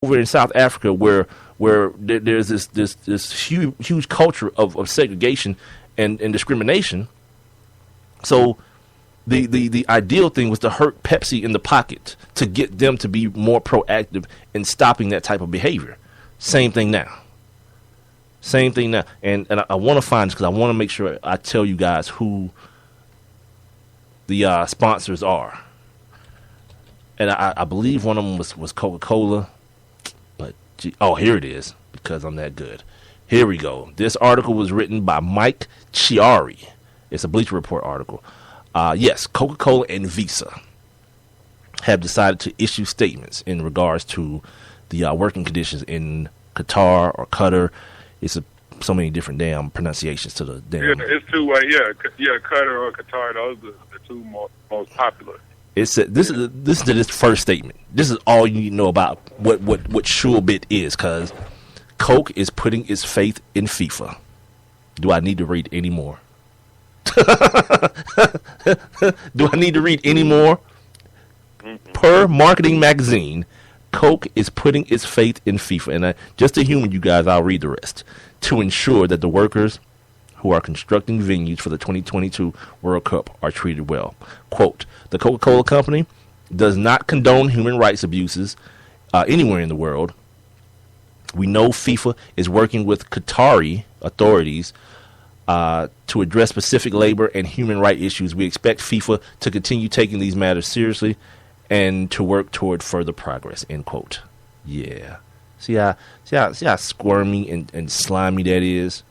over in South Africa where there's this huge culture of segregation and discrimination. So the ideal thing was to hurt Pepsi in the pocket to get them to be more proactive in stopping that type of behavior. Same thing now. And I want to find this because I want to make sure I tell you guys who the sponsors are. And I believe one of them was Coca-Cola. But, here it is, because I'm that good. Here we go. This article was written by Mike Chiari. It's a Bleacher Report article. Yes, Coca-Cola and Visa have decided to issue statements in regards to the working conditions in Qatar or Qatar. It's so many different damn pronunciations to the damn. Yeah, it's two ways. Yeah, Qatar or Qatar. Those are the two most popular. This is this first statement. This is all you need to know about what Shulbit is, because Coke is putting its faith in FIFA. Do I need to read any more? Do I need to read any more? Per Marketing Magazine, Coke is putting its faith in FIFA. And just to humor you guys, I'll read the rest. To ensure that the workers who are constructing venues for the 2022 World Cup are treated well. Quote, the Coca-Cola Company does not condone human rights abuses anywhere in the world. We know FIFA is working with Qatari authorities to address specific labor and human rights issues. We expect FIFA to continue taking these matters seriously and to work toward further progress, end quote. Yeah. See how squirmy and slimy that is?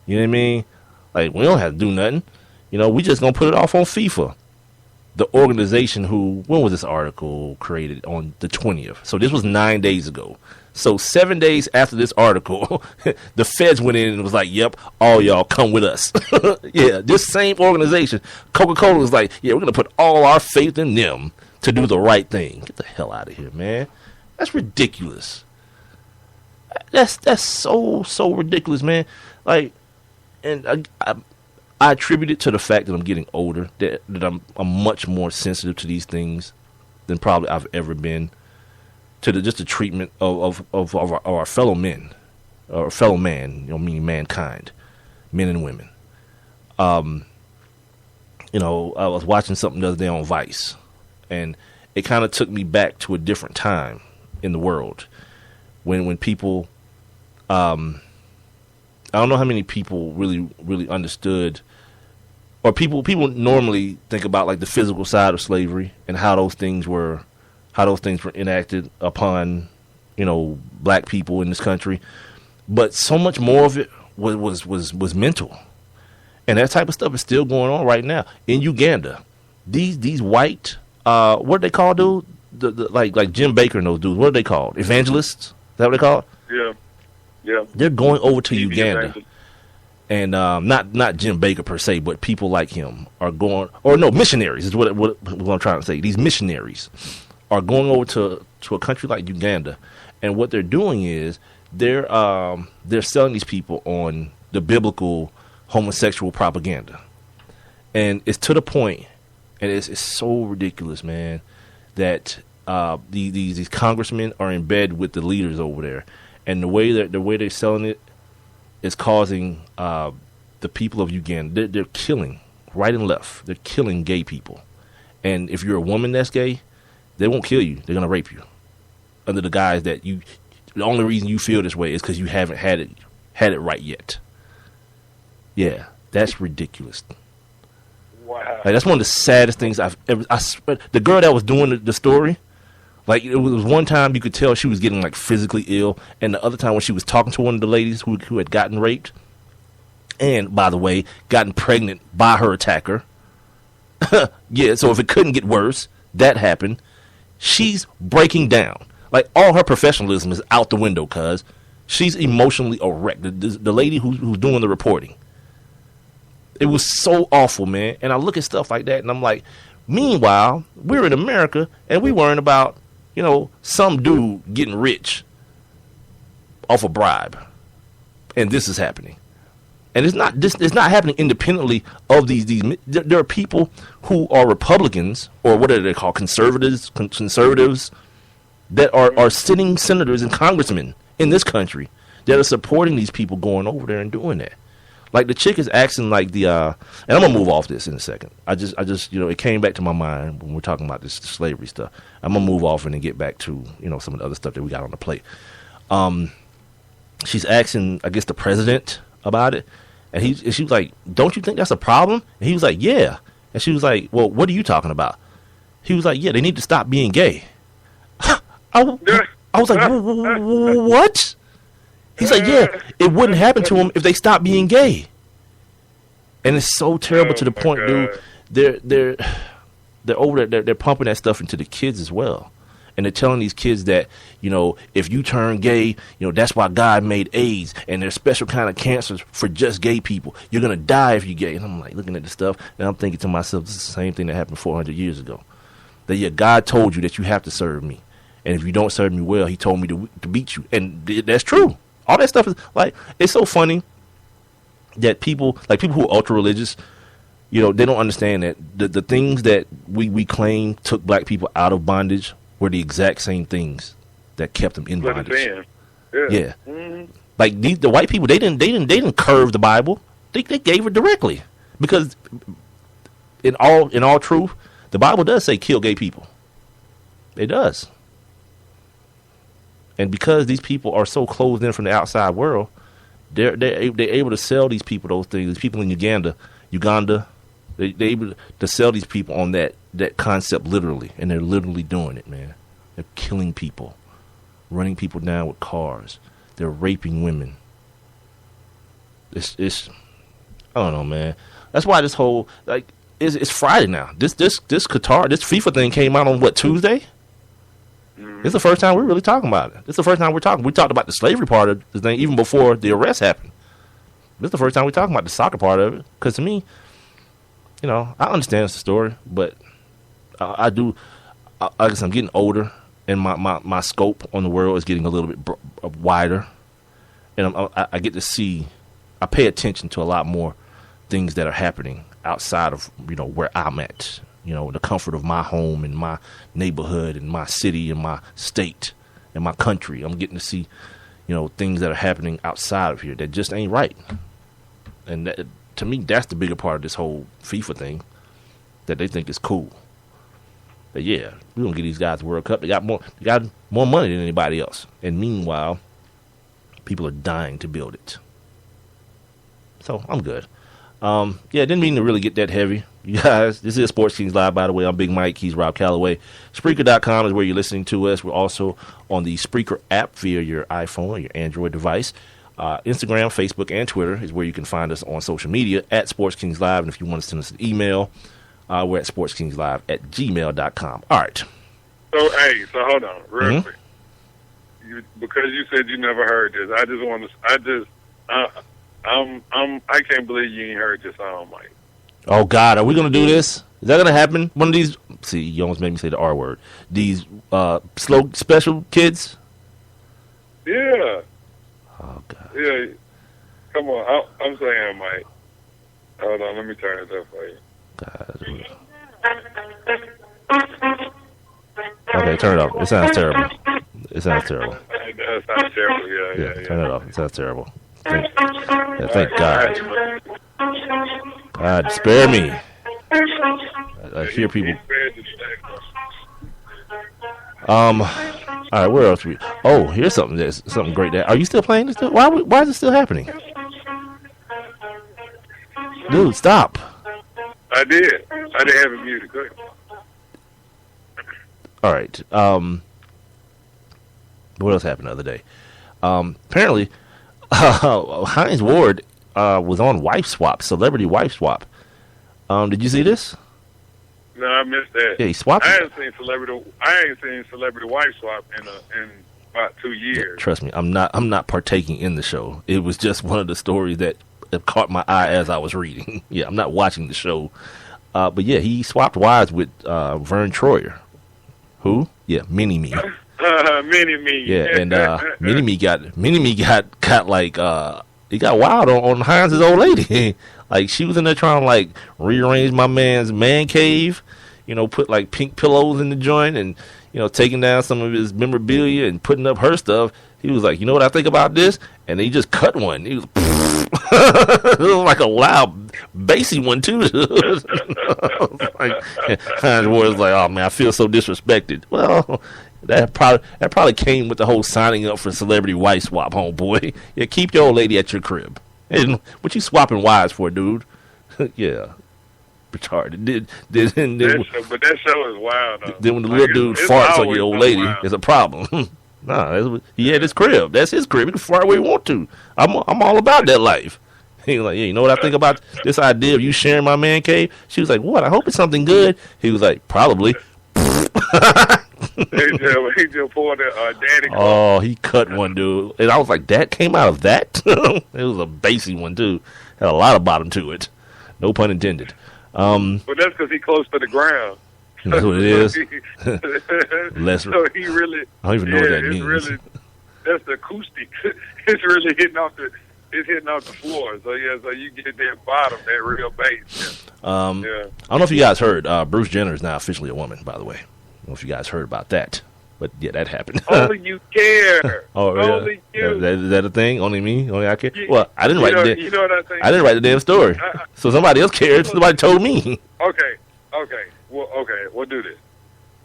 You know what I mean? Like, we don't have to do nothing. We just going to put it off on FIFA. The organization when was this article created? On the 20th. So this was 9 days ago. So 7 days after this article, the feds went in and was like, yep, all y'all come with us. Yeah, this same organization, Coca-Cola was like, yeah, we're going to put all our faith in them to do the right thing. Get the hell out of here, man. That's ridiculous. That's so ridiculous, man. Like, and I attribute it to the fact that I'm getting older, that I'm much more sensitive to these things than probably I've ever been, to just the treatment of our fellow men, or fellow man, meaning mankind, men and women. I was watching something the other day on Vice, and it kind of took me back to a different time in the world when people, I don't know how many people really understood, or people normally think about like the physical side of slavery and how those things were enacted upon, black people in this country. But so much more of it was mental. And that type of stuff is still going on right now in Uganda. These white, what do they call, dude? Like Jim Baker and those dudes, what are they called? Evangelists? Is that what they call it? Yeah. They're going over to Uganda. And not Jim Baker per se, but people like him are going, or no, missionaries is what I'm trying to say. These missionaries are going over to a country like Uganda, and what they're doing is they're selling these people on the biblical homosexual propaganda, and it's to the point, and it's so ridiculous, man, that these congressmen are in bed with the leaders over there, and the way they're selling it is causing the people of Uganda, they're killing right and left. They're killing gay people, and if you're a woman that's gay, they won't kill you. They're gonna rape you under the guise that the only reason you feel this way is because you haven't had it right yet. Yeah, that's ridiculous. Wow. Like, that's one of the saddest things I've ever. I swear, the girl that was doing the story, like, it was one time you could tell she was getting like physically ill, and the other time when she was talking to one of the ladies who had gotten raped, and by the way, gotten pregnant by her attacker. Yeah, so if it couldn't get worse, that happened. She's breaking down. Like, all her professionalism is out the window, cuz she's emotionally a wreck. The lady who's doing the reporting. It was so awful, man. And I look at stuff like that, and I'm like, meanwhile, we're in America, and we worrying about, some dude getting rich off a bribe. And this is happening. And it's not happening independently of these. There are people who are Republicans, or what are they called, conservatives, that are sitting senators and congressmen in this country that are supporting these people going over there and doing that. Like the chick is asking like and I'm gonna move off this in a second. I just it came back to my mind when we're talking about this slavery stuff. I'm gonna move off and then get back to some of the other stuff that we got on the plate. She's asking, I guess, the president about it, and she was like, "Don't you think that's a problem?" And he was like, "Yeah." And she was like, "Well, what are you talking about?" He was like, "Yeah, they need to stop being gay." I was like, "What?" He's like, "Yeah, it wouldn't happen to them if they stopped being gay." And it's so terrible to the point, dude. They're over there. They're pumping that stuff into the kids as well, and they're telling these kids that if you turn gay, that's why God made AIDS, and there's special kind of cancers for just gay people. You're gonna die if you're gay. And I'm like looking at this stuff, and I'm thinking to myself, this is the same thing that happened 400 years ago. That God told you that you have to serve me, and if you don't serve me well, He told me to beat you, and that's true. All that stuff is like, it's so funny that people who are ultra religious, they don't understand that the things that we claim took black people out of bondage were the exact same things that kept them in bondage. Yeah. Mm-hmm. Like the white people, they didn't curve the Bible. They gave it directly, because in all truth, the Bible does say kill gay people. It does. And because these people are so closed in from the outside world, they're able to sell these people those things. These people in Uganda, they're able to sell these people on that concept literally, and they're literally doing it, man. They're killing people, running people down with cars. They're raping women. It's I don't know, man. That's why this whole it's Friday now. This Qatar, this FIFA thing came out on what, Tuesday? This is the first time we're really talking about it. This is the first time we're talking. We talked about the slavery part of the thing even before the arrest happened. This is the first time we're talking about the soccer part of it. Because to me, I understand the story, but I guess I'm getting older, and my scope on the world is getting a little bit wider, and I get to see. I pay attention to a lot more things that are happening outside of where I'm at. The comfort of my home and my neighborhood and my city and my state and my country. I'm getting to see, things that are happening outside of here that just ain't right. And that, to me, that's the bigger part of this whole FIFA thing, that they think is cool. But yeah, we're gonna get these guys the World Cup. They got more money than anybody else. And meanwhile, people are dying to build it. So I'm good. Didn't mean to really get that heavy. You guys, this is Sports Kings Live, by the way. I'm Big Mike. He's Rob Calloway. Spreaker.com is where you're listening to us. We're also on the Spreaker app via your iPhone or your Android device. Instagram, Facebook, and Twitter is where you can find us on social media at Sports Kings Live. And if you want to send us an email, we're at sportskingslive@gmail.com. All right. So hold on, real quick. Because you said you never heard this, I can't believe you ain't heard this song, Mike. Oh, God, are we going to do this? Is that going to happen? One of these, see, you almost made me say the R word. These slow special kids? Yeah. Oh, God. Yeah. Come on, I'm saying, Mike. Hold on, let me turn it up for you. God. Okay, turn it off. It sounds terrible. It sounds terrible. It does sound terrible, yeah. Turn it off. It sounds terrible. Thank God. God, spare me. I hear people. All right, where else? Here's something great. Are you still playing this? Why is it still happening? Dude, stop. I did have it muted. Go ahead. All right. What else happened the other day? Apparently, Hines Ward was on Wife Swap, Celebrity Wife Swap. Did you see this? No, I missed that. Yeah, he swapped. I ain't seen Celebrity Wife Swap in about 2 years. Yeah, trust me, I'm not partaking in the show. It was just one of the stories that caught my eye as I was reading. Yeah, I'm not watching the show. But yeah, he swapped wives with Vern Troyer. Who? Yeah, Mini Me. Mini-Me. Yeah, and Mini-Me got like he got wild on Hines' old lady. Like, she was in there trying to rearrange my man's man cave, put like pink pillows in the joint, and taking down some of his memorabilia and putting up her stuff. He was like, you know what I think about this? And he just cut one. He was, it was like a loud, bassy one too. I was like, oh man, I feel so disrespected. Well, that probably came with the whole signing up for celebrity wife swap, homeboy. Yeah, keep your old lady at your crib. And what you swapping wives for, dude? Yeah. Retarded. But that show is wild, though. Then when the little dude farts on your old lady, it's a problem. Nah, he had his crib. That's his crib. He can fart where he want to. I'm all about that life. He was like, yeah, you know what I think about this idea of you sharing my man cave? She was like, what? I hope it's something good. He was like, probably. He just poured a daddy. Oh, he cut one, dude. And I was like, that came out of that? It was a bassy one, too. Had a lot of bottom to it. No pun intended. But that's because he's close to the ground. That's what it is. So he really. I don't even know what that means. Really, that's the acoustic. It's really hitting off the floor. So so you get that bottom, that real bass. I don't know if you guys heard. Bruce Jenner is now officially a woman. By the way, I don't know if you guys heard about that. But yeah, that happened. Only you care. Oh, yeah. Only you. Is that a thing? Only me? Only I care? Well, I didn't write the. You know what I think? I didn't write the damn story. So somebody else cared. Somebody told me. Okay. We'll do this.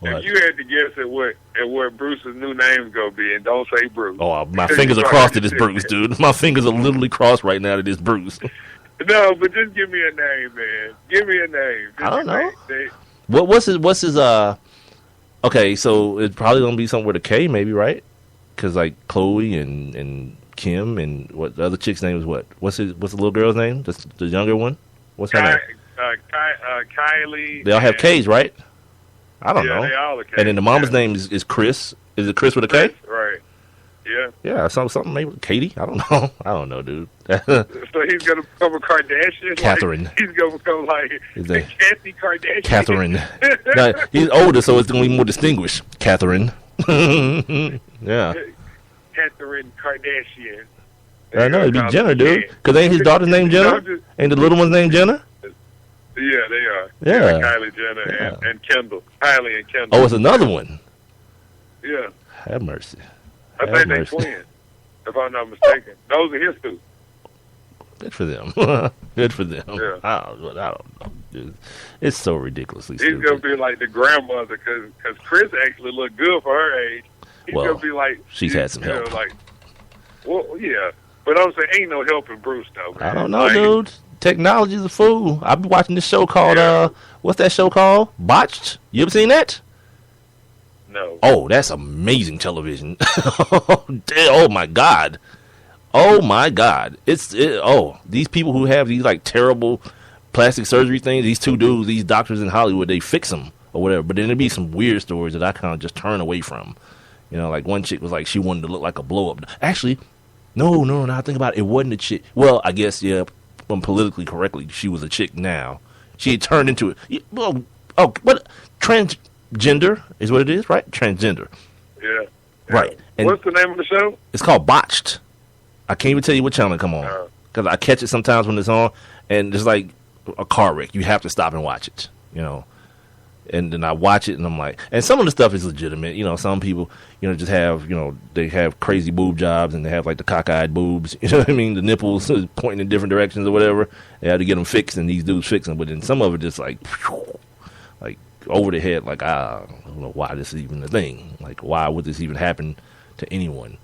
What? If you had to guess at what Bruce's new name's gonna be, and don't say Bruce. Oh, my fingers are crossed to this Bruce, dude. My fingers are literally crossed right now to this Bruce. No, but just give me a name, man. Give me a name. I don't know. What's his Okay, so it's probably gonna be somewhere with a K, maybe, right? Because like Chloe and Kim and what the other chick's name is what? What's the little girl's name? The younger one? What's her name? Kylie. They all have K's, right? I don't know. They all are K's. And then the mama's name is Chris. Is it Chris with a K? Right. Yeah. Yeah, something maybe Katie. I don't know. I don't know, dude. So he's gonna become a Kardashian. Catherine. Like, he's gonna become like Kathy Kardashian. Catherine. No, he's older, so it's gonna be more distinguished. Catherine. Yeah. Catherine Kardashian. I know it'd be Jenner, dude. Because ain't his daughter's name Jenner? Ain't the little one's name Jenner? Yeah, they are. Yeah. Kylie Jenner and Kendall. Kylie and Kendall. Oh, it's another one. Yeah. Have mercy. I think they're twins, if I'm not mistaken. Those are his two. Good for them. Good for them. Yeah. I don't know, dude. It's so ridiculously stupid. He's going to be like the grandmother, because Chris actually looked good for her age. He's going to be like... She's had some help. Yeah. But I'm saying ain't no helping Bruce, though, man. I don't know, dude. Technology's a fool. I've been watching this show called, what's that show called? Botched? You ever seen that? No. Oh, that's amazing television. Oh, my God. Oh, my God. These people who have these, like, terrible plastic surgery things, these two dudes, these doctors in Hollywood, they fix them or whatever. But then there'd be some weird stories that I kind of just turn away from. You know, like one chick was like, she wanted to look like a blow-up. Actually, no, now I think about it, it wasn't a chick. Well, I guess, yeah, politically correctly, she was a chick now. She had turned into it. Well, what? Transgender is what it is, right? Transgender. Yeah. Right. And what's the name of the show? It's called Botched. I can't even tell you what channel it come on. Because I catch it sometimes when it's on, and it's like a car wreck. You have to stop and watch it, you know. And then I watch it, and I'm like, and some of the stuff is legitimate. You know, some people, you know, just have, you know, they have crazy boob jobs, and they have like the cockeyed boobs. You know what I mean? The nipples pointing in different directions or whatever. They have to get them fixed, and these dudes fix them. But then some of it just like over the head. Like, I don't know why this is even a thing. Like, why would this even happen to anyone?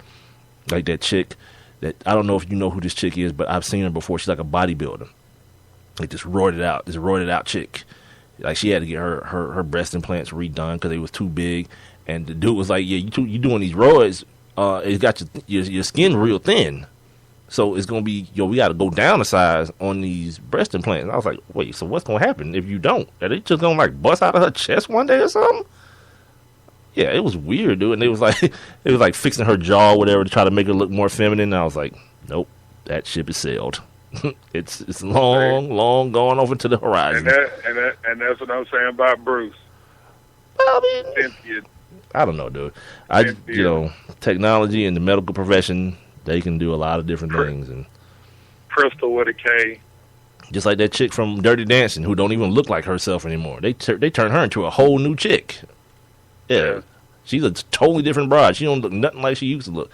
Like that chick that, I don't know if you know who this chick is, but I've seen her before. She's like a bodybuilder. Like this roided out chick. Like she had to get her breast implants redone because they was too big, and the dude was like, "Yeah, you doing these roids? It got your skin real thin, so it's gonna be we got to go down a size on these breast implants." And I was like, "Wait, so what's gonna happen if you don't? Are they just gonna like bust out of her chest one day or something?" Yeah, it was weird, dude. And it was like fixing her jaw or whatever to try to make her look more feminine. And I was like, "Nope, that ship is sailed." It's long gone over to the horizon. And that's what I'm saying about Bruce. I mean, I don't know, dude. Technology and the medical profession, they can do a lot of different things. And Crystal with a K. Just like that chick from Dirty Dancing who don't even look like herself anymore. They turn her into a whole new chick. Yeah. She's a totally different bride. She don't look nothing like she used to look.